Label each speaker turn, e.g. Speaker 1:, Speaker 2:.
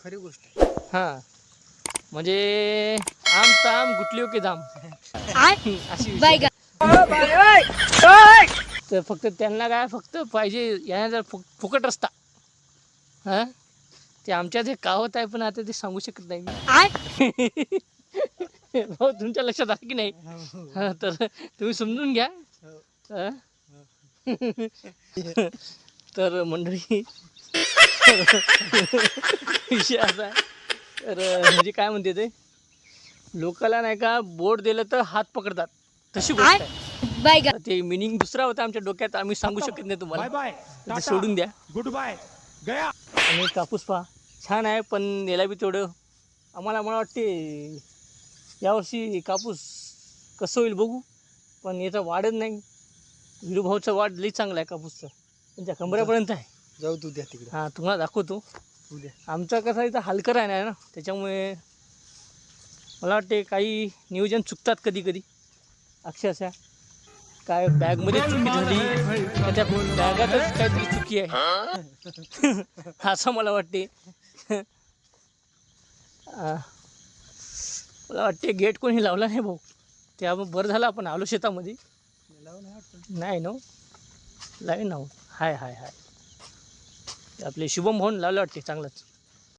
Speaker 1: खरी गोष्ट आहे.
Speaker 2: हां म्हणजे आमचा आम गुटलियो के दाम अशी विषय. तर फक्त त्यांना काय फक्त पाहिजे याने जर फुकट रस्ता. हां ते आमच्यात हे कावत आहे पण आता ते सांगू शकत नाही मी. हो तुमच्या लक्षात आलं की नाही. हां तर तुम्ही समजून घ्या. हां तर मंडळी विषय असा आहे. तर म्हणजे काय म्हणते ते लोकाला नाही का बोट दिलं तर हात पकडतात तशी गोष्ट आहे. ते मिनिंग दुसरा होता आमच्या डोक्यात आम्ही सांगू शकत नाही तुम्हाला. ते सोडून द्या.
Speaker 1: गुड बाय गया.
Speaker 2: आणि कापूस पहा छान आहे पण याला बी तेवढं मला वाटते यावर्षी कापूस कसं होईल बघू. पण याचा वाढत नाही. विरुभाऊचा वाढ लई चांगला आहे कापूसचा त्यांच्या कमऱ्यापर्यंत आहे.
Speaker 1: जाऊ तू द्या तिकडे.
Speaker 2: हां तुम्हाला दाखवतो
Speaker 1: उद्या
Speaker 2: आमचा कसा इथं हलकर आहे ना त्याच्यामुळे मला वाटते काही नियोजन चुकतात कधी कधी अक्षरशः. काय बॅगमध्ये चुकी झाली तर त्या बॅगातच काहीतरी चुकी आहे असं मला वाटते. मला वाटते गेट कोणी लावला नाही भाऊ. त्या बरं झालं आपण आलो शेतामध्ये. नाही ना लाईन ना हाय हाय हाय आपले शुभम भाऊन लावलं वाटते चांगलंच.